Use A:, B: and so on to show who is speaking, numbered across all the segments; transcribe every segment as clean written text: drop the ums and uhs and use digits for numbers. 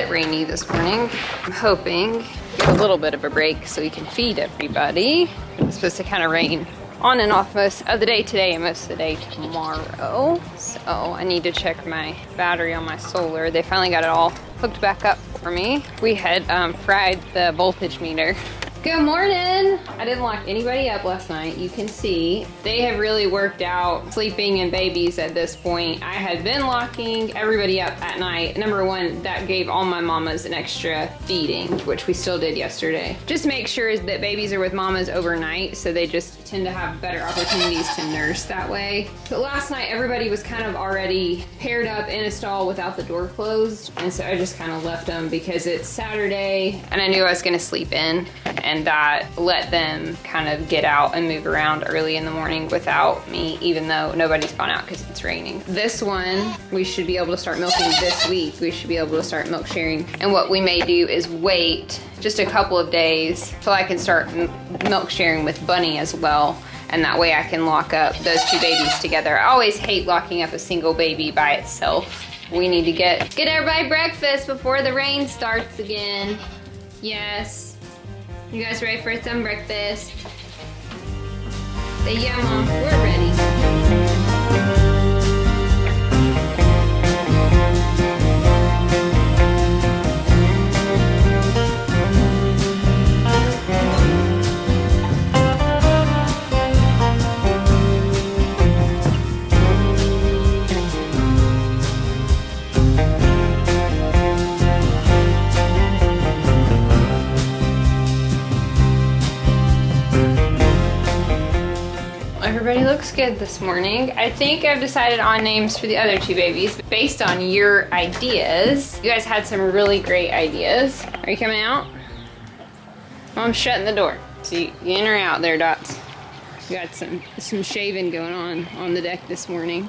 A: bit rainy this morning. I'm hoping get a little bit of a break so we can feed everybody. It's supposed to kind of rain on and off most of the day today and most of the day tomorrow. So I need to check my battery on my solar. They finally got it all hooked back up for me. We had fried the voltage meter. Good morning. I didn't lock anybody up last night. You can see they have really worked out sleeping in babies at this point. I had been locking everybody up at night. Number one, that gave all my mamas an extra feeding, which we still did yesterday. Just make sure that babies are with mamas overnight, so they just tend to have better opportunities to nurse that way. But last night, everybody was kind of already paired up in a stall without the door closed, and so I just kind of left them because it's Saturday and I knew I was gonna sleep in, and that let them kind of get out and move around early in the morning without me, even though nobody's gone out because it's raining. This one, we should be able to start milking this week. We should be able to start milk sharing. And what we may do is wait just a couple of days till I can start milk sharing with Bunny as well. And that way I can lock up those two babies together. I always hate locking up a single baby by itself. We need to get everybody breakfast before the rain starts again. Yes. You guys ready for some breakfast? Say yeah, Mom, we're ready. Everybody looks good this morning. I think I've decided on names for the other two babies based on your ideas. You guys had some really great ideas. Are you coming out? Mom's shutting the door. So you in or out there, Dots? We got some shaving going on the deck this morning.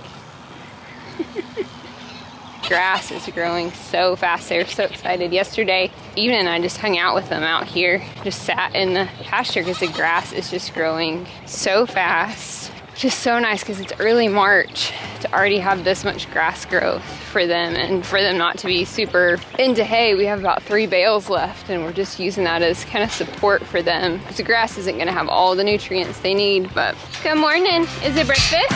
A: Grass is growing so fast. They're so excited. Yesterday evening I just hung out with them out here, just sat in the pasture because the grass is just growing so fast. Just so nice because it's early March to already have this much grass growth for them, and for them not to be super into hay. We have about 3 bales left and we're just using that as kind of support for them. The grass isn't going to have all the nutrients they need. But good morning. Is it breakfast?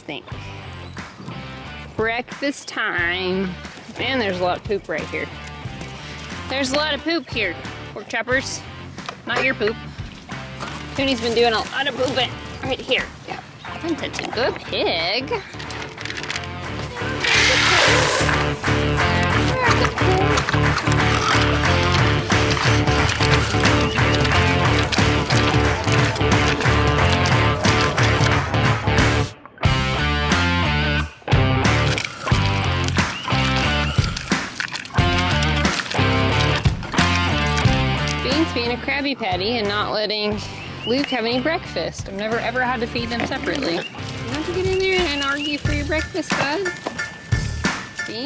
A: Think. Breakfast time. Man, there's a lot of poop right here. There's a lot of poop here. Pork choppers, not your poop. Toonie's been doing a lot of pooping right here. Yeah, I'm such a good pig. Being a Krabby Patty and not letting Luke have any breakfast. I've never ever had to feed them separately. You have to get in there and argue for your breakfast, bud. See?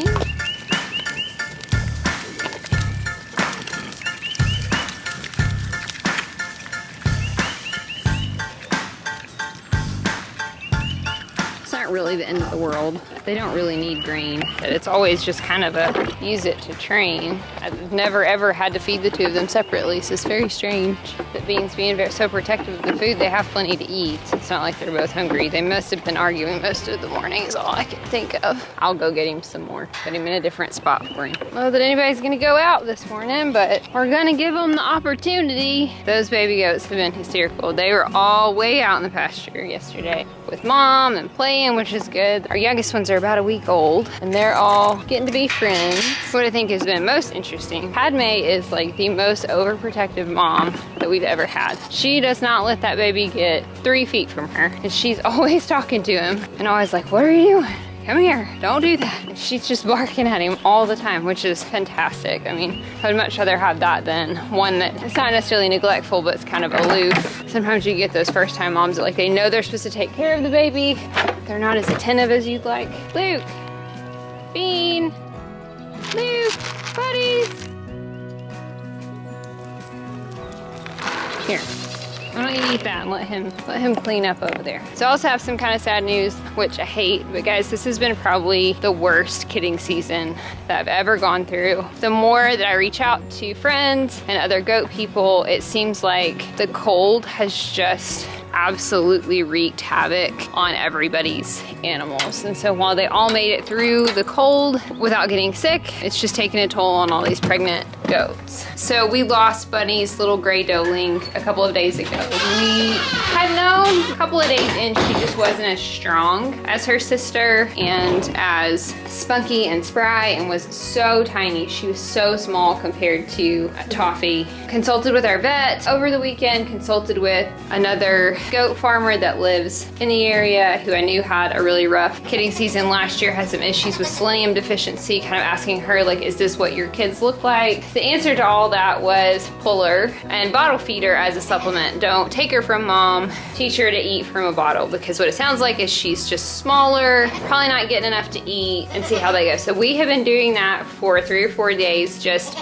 A: It's not really the end of the world. they don't really need grain. But it's always just kind of a use it to train. I've never ever had to feed the two of them separately, so it's very strange that Beans being so protective of the food, they have plenty to eat. It's not like they're both hungry. They must have been arguing most of the morning is all I can think of. I'll go get him some more. Put him in a different spot for him. Not that anybody's gonna go out this morning, but we're gonna give them the opportunity. Those baby goats have been hysterical. They were all way out in the pasture yesterday with mom and playing, which is good. Our youngest ones are about a week old and they're all getting to be friends. What I think has been most interesting, Padme is like the most overprotective mom that we've ever had. She does not let that baby get 3 feet from her, and she's always talking to him and always like, what are you doing? Come here, don't do that. And she's just barking at him all the time, which is fantastic. I mean, I would much rather have that than one that is not necessarily neglectful, but it's kind of aloof. Sometimes you get those first time moms that like, they know they're supposed to take care of the baby. They're not as attentive as you'd like. Luke, Bean, Luke, buddies. Here. Why don't you eat that and let him clean up over there. So I also have some kind of sad news, which I hate, but guys, this has been probably the worst kidding season that I've ever gone through. The more that I reach out to friends and other goat people, it seems like the cold has just absolutely wreaked havoc on everybody's animals. And so while they all made it through the cold without getting sick, it's just taking a toll on all these pregnant goats. So we lost Bunny's little gray doeling a couple of days ago. We had known a couple of days in she just wasn't as strong as her sister and as spunky and spry, and was so tiny. She was so small compared to Toffee. Consulted with our vet over the weekend, consulted with another goat farmer that lives in the area who I knew had a really rough kidding season last year, had some issues with selenium deficiency, kind of asking her like, is this what your kids look like? The answer to all that was pull her and bottle feed her as a supplement. Don't take her from mom, teach her to eat from a bottle, because what it sounds like is she's just smaller, probably not getting enough to eat, and see how they go. So we have been doing that for 3 or 4 days, just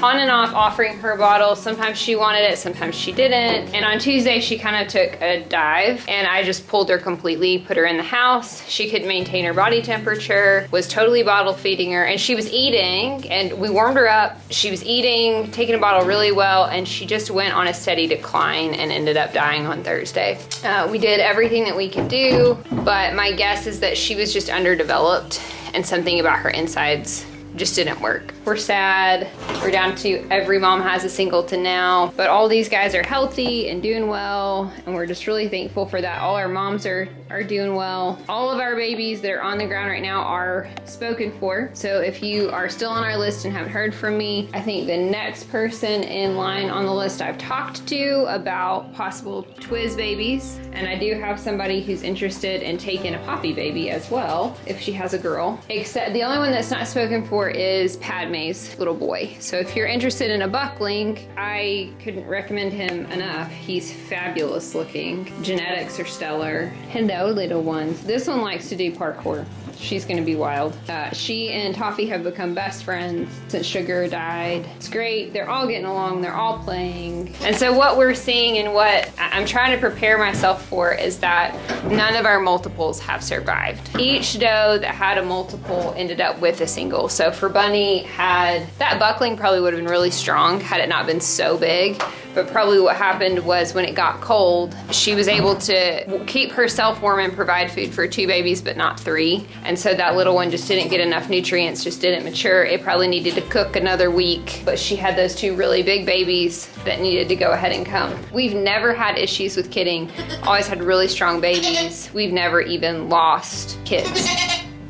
A: on and off offering her a bottle. Sometimes she wanted it, sometimes she didn't. And on Tuesday, she kind of took a dive and I just pulled her completely, put her in the house. She could maintain her body temperature, was totally bottle feeding her, and she was eating, and we warmed her up. She was eating, taking a bottle really well, and she just went on a steady decline and ended up dying on Thursday. We did everything that we could do, but my guess is that she was just underdeveloped and something about her insides just didn't work. We're sad. We're down to every mom has a singleton now, but all these guys are healthy and doing well, and we're just really thankful for that. All our moms are doing well. All of our babies that are on the ground right now are spoken for. So if you are still on our list and haven't heard from me, I think the next person in line on the list I've talked to about possible Twiz babies, and I do have somebody who's interested in taking a Poppy baby as well, if she has a girl. Except the only one that's not spoken for is Padme's little boy. So if you're interested in a buckling, I couldn't recommend him enough. He's fabulous looking. Genetics are stellar. Hello, little ones. This one likes to do parkour. She's gonna be wild. She and Toffee have become best friends since Sugar died. It's great. They're all getting along. They're all playing. And so what we're seeing and what I'm trying to prepare myself for is that none of our multiples have survived. Each doe that had a multiple ended up with a single. So for Bunny, had that buckling probably would have been really strong had it not been so big. But probably what happened was when it got cold, she was able to keep herself warm and provide food for 2 babies, but not 3. And so that little one just didn't get enough nutrients, just didn't mature. It probably needed to cook another week, but she had those 2 really big babies that needed to go ahead and come. We've never had issues with kidding, always had really strong babies. We've never even lost kids,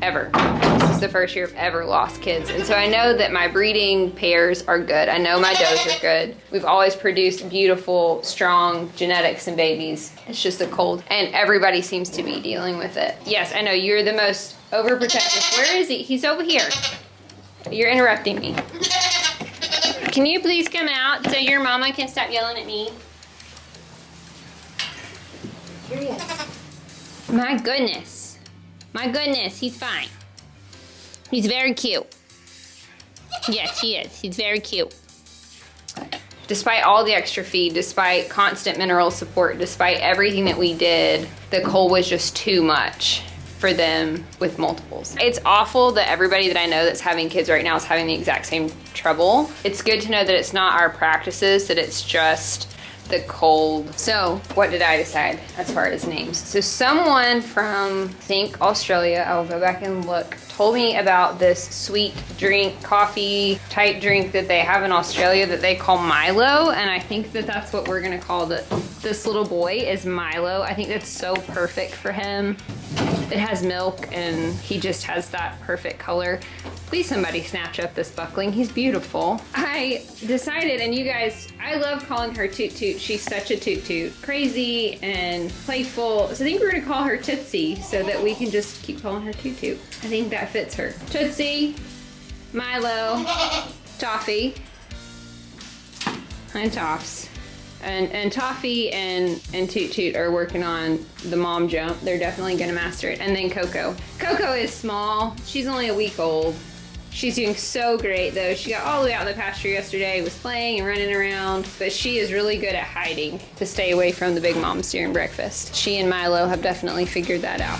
A: ever. This is the first year I've ever lost kids. And so I know that my breeding pairs are good. I know my does are good. We've always produced beautiful, strong genetics and babies. It's just the cold. And everybody seems to be dealing with it. Yes, I know you're the most overprotective. Where is he? He's over here. You're interrupting me. Can you please come out so your mama can stop yelling at me? Here he is. My goodness. My goodness, he's fine. He's very cute. Yes, he is. He's very cute. Despite all the extra feed, despite constant mineral support, despite everything that we did, the cold was just too much. for them with multiples. It's awful that everybody that I know that's having kids right now is having the exact same trouble. It's good to know that it's not our practices, that it's just the cold. So what did I decide as far as names? So someone from, I think, Australia, I will go back and look, told me about this sweet drink, coffee type drink that they have in Australia that they call Milo, and I think that that's what we're gonna call this little boy is Milo. I think that's so perfect for him. It has milk and he just has that perfect color. Please somebody snatch up this buckling, he's beautiful. I decided, and you guys, I love calling her Toot Toot. She's such a Toot Toot. Crazy and playful. So I think we're gonna call her Tootsie so that we can just keep calling her Toot Toot. I think that fits her. Tootsie, Milo, Toffee, and Toffs. And Toffee and Toot Toot are working on the mom jump. They're definitely gonna master it. And then Coco. Coco is small. She's only a week old. She's doing so great though. She got all the way out in the pasture yesterday, was playing and running around, but she is really good at hiding to stay away from the big moms during breakfast. She and Milo have definitely figured that out.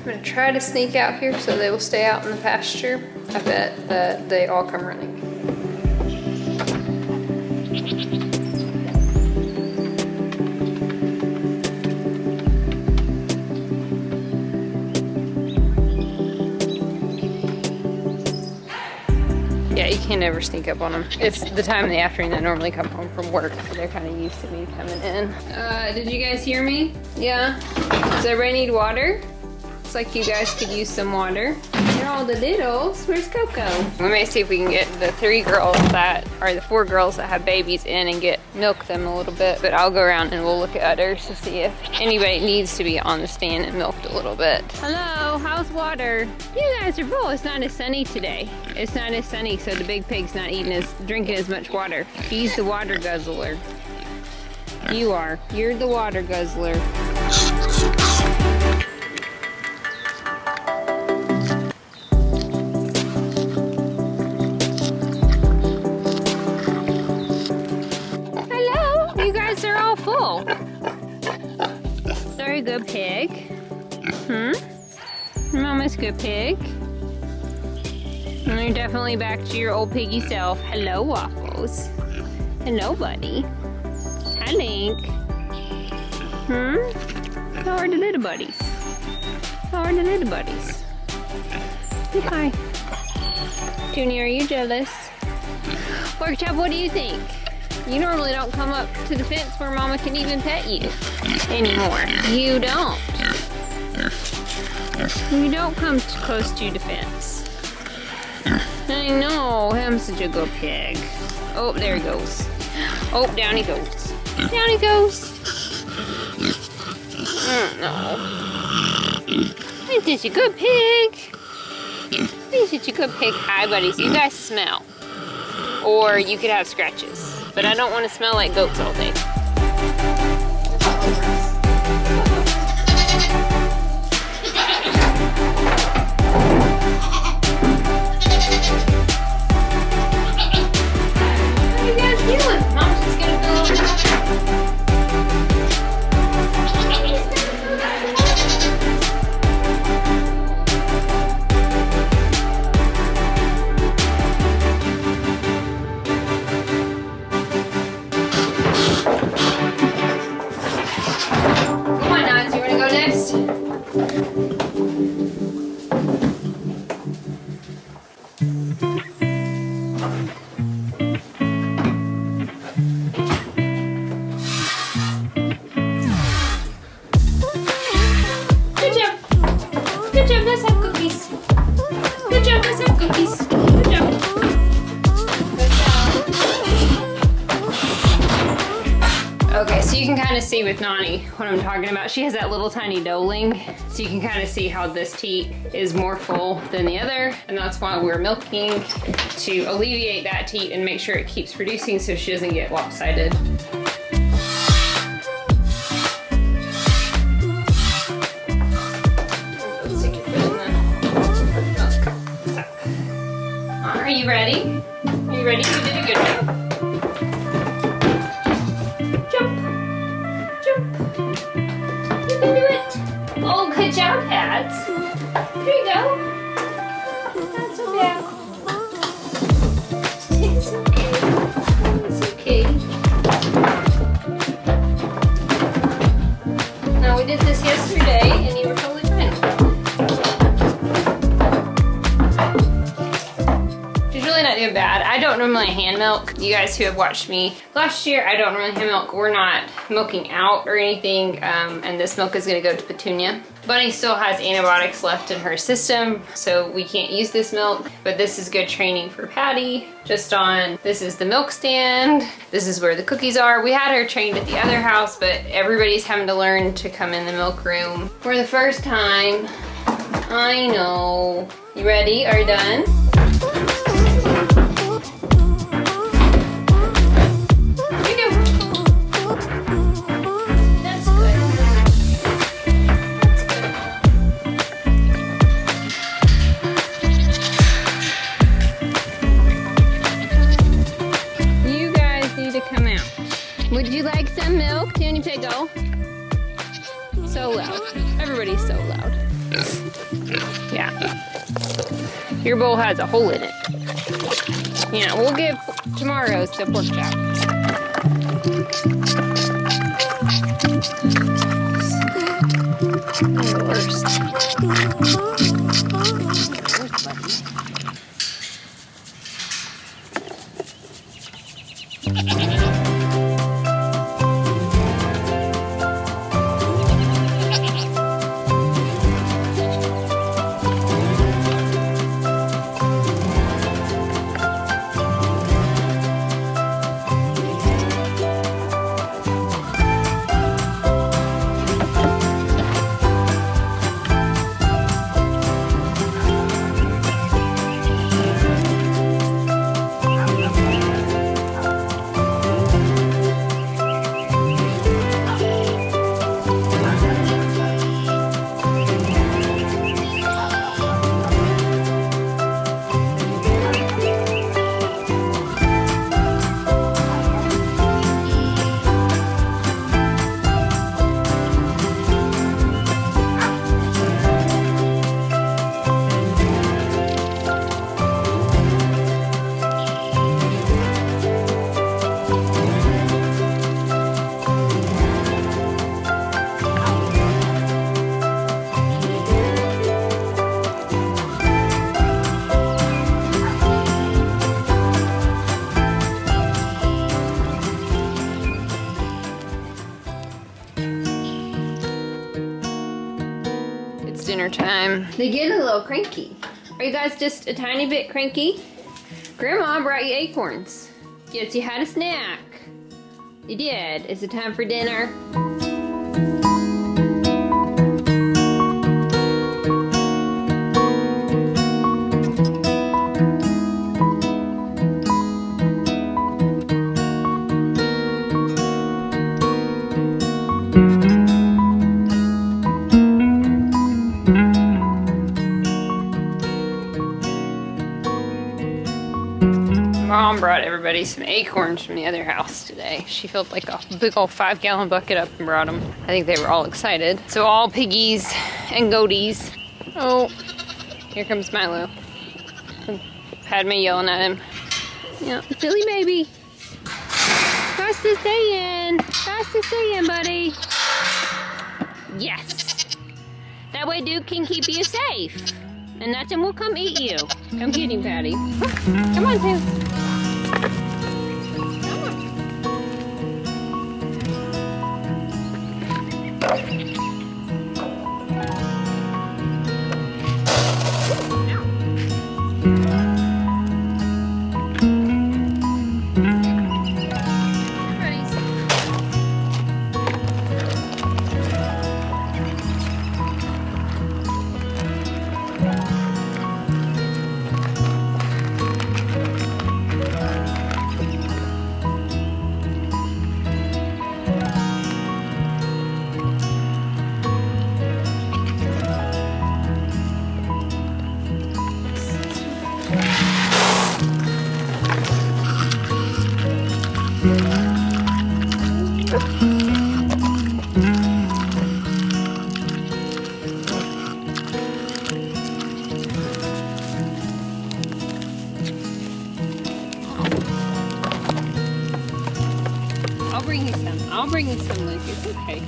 A: I'm gonna try to sneak out here so they will stay out in the pasture. I bet that they all come running. Yeah, you can't ever sneak up on them. It's the time in the afternoon I normally come home from work, so they're kind of used to me coming in. Did you guys hear me? Yeah? Does everybody need water? Looks like you guys could use some water. You're all the littles. Where's Coco? We may see if we can get the 4 girls that have babies in and milk them a little bit. But I'll go around and we'll look at others to see if anybody needs to be on the stand and milked a little bit. Hello, how's water? You guys are full. It's not as sunny today. It's not as sunny, so the big pig's not drinking as much water. He's the water guzzler. You are. You're the water guzzler. They're all full. Very good pig. Mama's good pig. And you're definitely back to your old piggy self. Hello, Waffles. Hello, buddy. Hi, Link. How are the little buddies? How are the little buddies? Say hi. Junior, are you jealous? Pork Chop, what do you think? You normally don't come up to the fence where Mama can even pet you anymore. You don't. You don't come close to the fence. I know, I'm such a good pig. Oh, there he goes. Oh, down he goes. Down he goes. No. He's such a good pig. He's such a good pig. Hi, buddies. You guys smell. Or you could have scratches. But I don't want to smell like goats all day. What are you guys doing? Mom's just gonna fill up. Okay, so you can kind kind of see with Nani what I'm talking about. She has that little tiny doeling, so you can kind of see how this teat is more full than the other, and that's why we're milking, to alleviate that teat and make sure it keeps producing so she doesn't get lopsided. Are you ready? Are you ready? You did a good job. Jump. Jump. You can do it. Oh, good job, Hats. There you go. Not so bad. It's okay. It's okay. Now, we did this yesterday, and you were totally fine. Not doing bad. I don't normally hand milk. You guys who have watched me last year, I don't normally hand milk. We're not milking out or anything, and this milk is going to go to Petunia. Bunny still has antibiotics left in her system, so we can't use this milk, but this is good training for Patty. Just on, this is the milk stand. This is where the cookies are. We had her trained at the other house, but everybody's having to learn to come in the milk room for the first time. I know. You ready? Are you done? Would you like some milk, Tony Piggle? So loud. Everybody's so loud. Yeah. Your bowl has a hole in it. Yeah, we'll give tomorrow's the pork chop. The worst. Dinner time. They get a little cranky. Are you guys just a tiny bit cranky? Grandma brought you acorns. Yes, you had a snack. You did. Is it time for dinner? Mom brought everybody some acorns from the other house today. She filled like a big old 5-gallon bucket up and brought them. I think they were all excited. So all piggies and goaties. Oh, here comes Milo. Padme yelling at him. Yeah, silly baby. Faster stay in. Faster stay in, buddy. Yes. That way Duke can keep you safe. And nothing will come eat you. Come get him, Patty. Come on, Tim. bring you some. I'll bring you some, Luke. It's okay.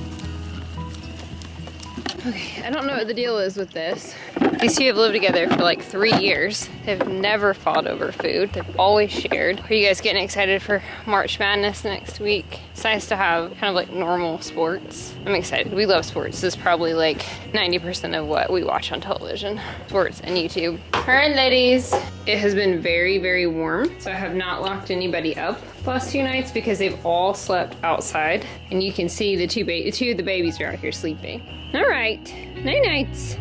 A: Okay, I don't know what the deal is with this. These two have lived together for like 3 years. They've never fought over food. They've always shared. Are you guys getting excited for March Madness next week? It's nice to have kind of like normal sports. I'm excited. We love sports. This is probably like 90% of what we watch on television. Sports and YouTube. All right, ladies. It has been very, very warm. So I have not locked anybody up the last 2 nights because they've all slept outside. And you can see the two of the babies are out here sleeping. All right, night nights.